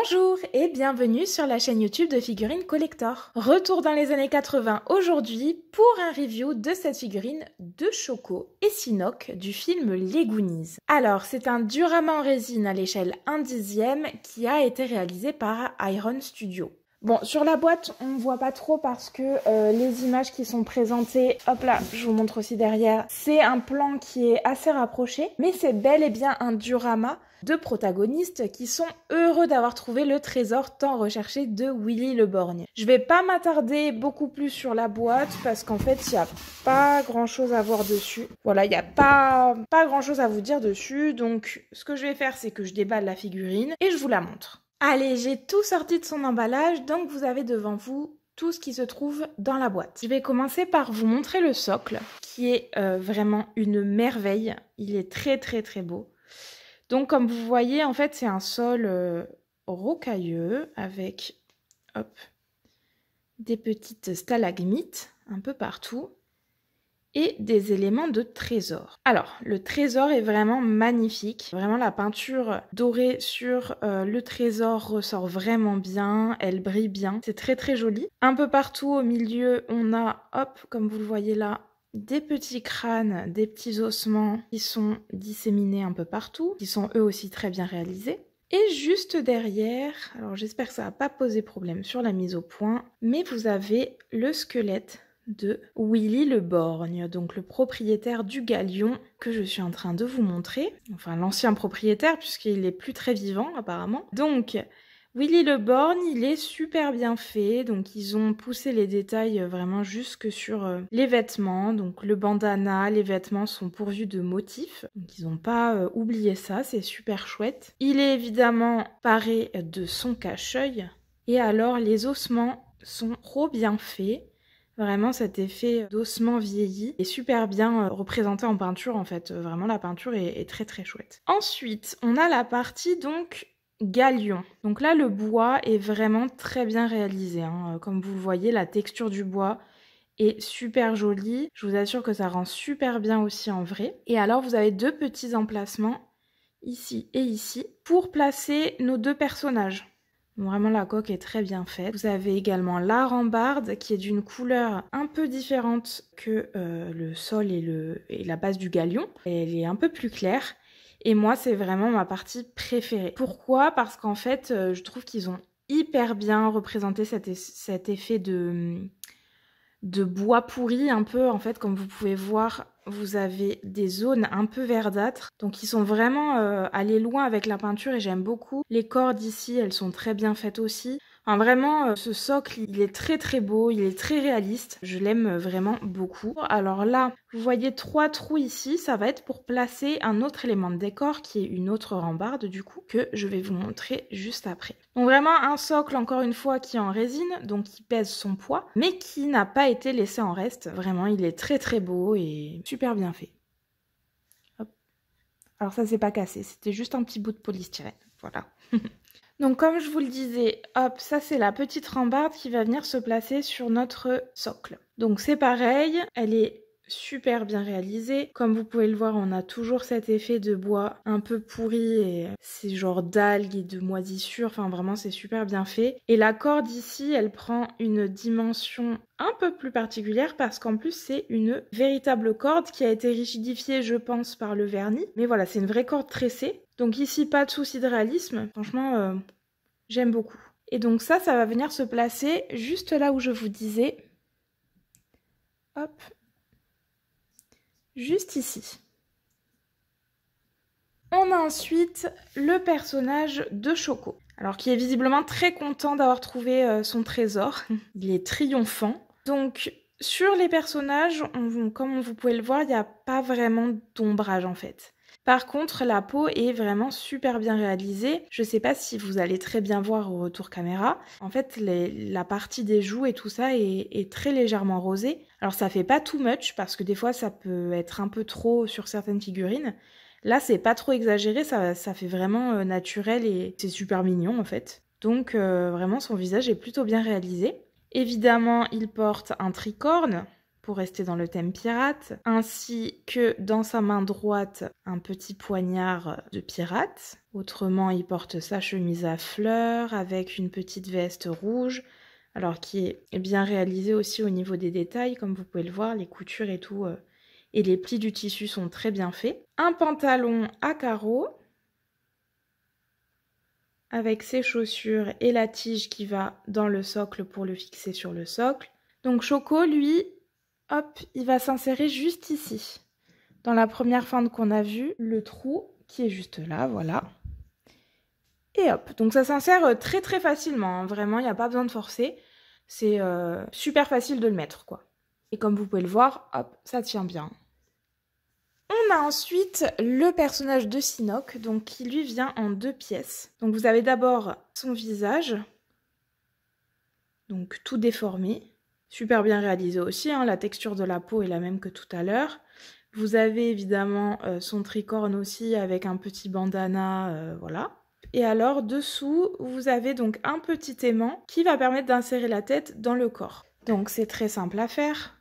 Bonjour et bienvenue sur la chaîne YouTube de Figurines Collector. Retour dans les années 80 aujourd'hui pour un review de cette figurine de Choco et Sinoc du film Les Goonies. Alors c'est un diorama en résine à l'échelle 1/10 qui a été réalisé par Iron Studio. Bon, sur la boîte, on ne voit pas trop parce que les images qui sont présentées, hop là, je vous montre aussi derrière, c'est un plan qui est assez rapproché, mais c'est bel et bien un diorama de protagonistes qui sont heureux d'avoir trouvé le trésor tant recherché de Willy le Borgne. Je vais pas m'attarder beaucoup plus sur la boîte parce qu'en fait, il n'y a pas grand chose à voir dessus. Voilà, il n'y a pas grand chose à vous dire dessus, donc ce que je vais faire, c'est que je déballe la figurine et je vous la montre. Allez, j'ai tout sorti de son emballage, donc vous avez devant vous tout ce qui se trouve dans la boîte. Je vais commencer par vous montrer le socle, qui est vraiment une merveille. Il est très très très beau. Donc comme vous voyez, en fait, c'est un sol rocailleux avec des petites stalagmites un peu partout. Et des éléments de trésor. Alors, le trésor est vraiment magnifique. Vraiment, la peinture dorée sur le trésor ressort vraiment bien. Elle brille bien. C'est très très joli. Un peu partout au milieu, on a, comme vous le voyez là, des petits crânes, des petits ossements qui sont disséminés un peu partout, qui sont eux aussi très bien réalisés. Et juste derrière, alors j'espère que ça va pas poser problème sur la mise au point, mais vous avez le squelette de Willy le Borgne, donc le propriétaire du galion que je suis en train de vous montrer. Enfin, l'ancien propriétaire, puisqu'il est plus très vivant apparemment. Donc, Willy le Borgne, il est super bien fait. Donc, ils ont poussé les détails vraiment jusque sur les vêtements. Donc, le bandana, les vêtements sont pourvus de motifs. Donc, ils n'ont pas oublié ça, c'est super chouette. Il est évidemment paré de son cache-œil. Et alors, les ossements sont trop bien faits. Vraiment, cet effet d'ossement vieilli est super bien représenté en peinture, en fait. Vraiment, la peinture est très très chouette. Ensuite, on a la partie donc galion. Donc là, le bois est vraiment très bien réalisé. Comme vous le voyez, la texture du bois est super jolie. Je vous assure que ça rend super bien aussi en vrai. Et alors, vous avez deux petits emplacements, ici et ici, pour placer nos deux personnages. Vraiment, la coque est très bien faite. Vous avez également la rambarde qui est d'une couleur un peu différente que le sol et la base du galion. Elle est un peu plus claire. Et moi, c'est vraiment ma partie préférée. Pourquoi ? Parce qu'en fait, je trouve qu'ils ont hyper bien représenté cet effet de bois pourri un peu. En fait, comme vous pouvez voir, vous avez des zones un peu verdâtres. Donc, ils sont vraiment allés loin avec la peinture et j'aime beaucoup. Les cordes ici, elles sont très bien faites aussi. Enfin, vraiment, ce socle, il est très très beau, il est très réaliste. Je l'aime vraiment beaucoup. Alors là, vous voyez 3 trous ici. Ça va être pour placer un autre élément de décor qui est une autre rambarde du coup, que je vais vous montrer juste après. Donc vraiment un socle, encore une fois, qui est en résine, donc qui pèse son poids, mais qui n'a pas été laissé en reste. Vraiment, il est très très beau et super bien fait. Hop. Alors ça, c'est pas cassé, c'était juste un petit bout de polystyrène. Voilà. Donc comme je vous le disais, hop, ça c'est la petite rambarde qui va venir se placer sur notre socle. Donc c'est pareil, elle est super bien réalisée. Comme vous pouvez le voir, on a toujours cet effet de bois un peu pourri et c'est genre d'algues et de moisissures. Enfin vraiment, c'est super bien fait. Et la corde ici, elle prend une dimension un peu plus particulière parce qu'en plus, c'est une véritable corde qui a été rigidifiée, je pense, par le vernis. Mais voilà, c'est une vraie corde tressée. Donc ici, pas de souci de réalisme. Franchement, j'aime beaucoup. Et donc ça va venir se placer juste là où je vous disais. Hop. Juste ici. On a ensuite le personnage de Choco. Alors qui est visiblement très content d'avoir trouvé son trésor. Il est triomphant. Donc sur les personnages, comme vous pouvez le voir, il n'y a pas vraiment d'ombrage en fait. Par contre, la peau est vraiment super bien réalisée. Je ne sais pas si vous allez très bien voir au retour caméra. En fait, la partie des joues et tout ça est très légèrement rosée. Alors ça fait pas too much parce que des fois ça peut être un peu trop sur certaines figurines. Là, c'est pas trop exagéré, ça fait vraiment naturel et c'est super mignon en fait. Donc vraiment, son visage est plutôt bien réalisé. Évidemment, il porte un tricorne. pour rester dans le thème pirate, ainsi que dans sa main droite, un petit poignard de pirate. Autrement, il porte sa chemise à fleurs avec une petite veste rouge, alors qui est bien réalisée aussi au niveau des détails, comme vous pouvez le voir, les coutures et tout, et les plis du tissu sont très bien faits. Un pantalon à carreaux, avec ses chaussures et la tige qui va dans le socle pour le fixer sur le socle. Donc Choco, lui, hop, il va s'insérer juste ici. Dans la première fente qu'on a vue, le trou qui est juste là, voilà. Et hop, donc ça s'insère très très facilement, hein. Vraiment, il n'y a pas besoin de forcer. C'est super facile de le mettre, quoi. Et comme vous pouvez le voir, hop, ça tient bien. On a ensuite le personnage de Sinoc, donc qui lui vient en 2 pièces. Donc vous avez d'abord son visage, donc tout déformé. Super bien réalisé aussi, hein, la texture de la peau est la même que tout à l'heure. Vous avez évidemment son tricorne aussi avec un petit bandana, voilà. Et alors dessous, vous avez donc un petit aimant qui va permettre d'insérer la tête dans le corps. Donc c'est très simple à faire.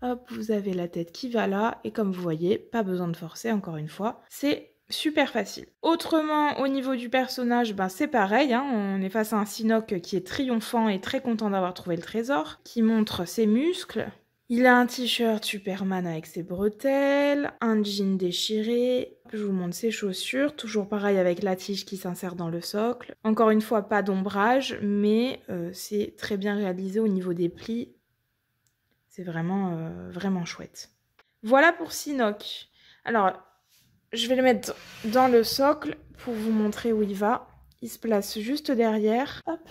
Hop, vous avez la tête qui va là et comme vous voyez, pas besoin de forcer encore une fois, c'est super facile. Autrement, au niveau du personnage, ben c'est pareil, hein, on est face à un Sinoc qui est triomphant et très content d'avoir trouvé le trésor, qui montre ses muscles. Il a un t-shirt Superman avec ses bretelles, un jean déchiré, je vous montre ses chaussures, toujours pareil avec la tige qui s'insère dans le socle. Encore une fois, pas d'ombrage, mais c'est très bien réalisé au niveau des plis. C'est vraiment, vraiment chouette. Voilà pour Sinoc. Alors, je vais le mettre dans le socle pour vous montrer où il va. Il se place juste derrière. Hop.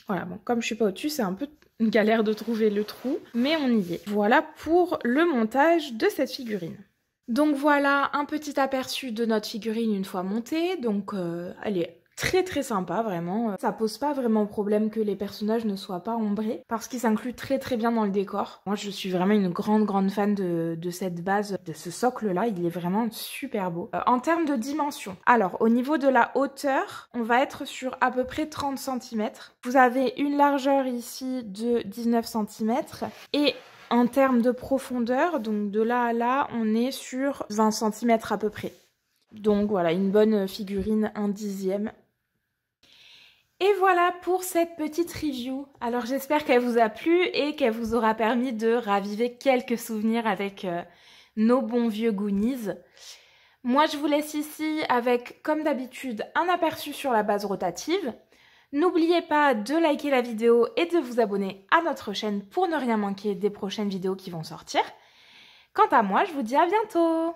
Voilà, bon, comme je suis pas au-dessus, c'est un peu une galère de trouver le trou, mais on y est. Voilà pour le montage de cette figurine. Donc voilà un petit aperçu de notre figurine une fois montée. Donc elle est très très sympa, vraiment. Ça pose pas vraiment problème que les personnages ne soient pas ombrés, parce qu'ils s'incluent très très bien dans le décor. Moi je suis vraiment une grande fan de cette base, de ce socle là, il est vraiment super beau. En termes de dimension, alors au niveau de la hauteur, on va être sur à peu près 30 cm. Vous avez une largeur ici de 19 cm, et en termes de profondeur, donc de là à là, on est sur 20 cm à peu près. Donc voilà, une bonne figurine, 1/10. Et voilà pour cette petite review. Alors j'espère qu'elle vous a plu et qu'elle vous aura permis de raviver quelques souvenirs avec nos bons vieux Goonies. Moi je vous laisse ici avec, comme d'habitude, un aperçu sur la base rotative. N'oubliez pas de liker la vidéo et de vous abonner à notre chaîne pour ne rien manquer des prochaines vidéos qui vont sortir. Quant à moi, je vous dis à bientôt!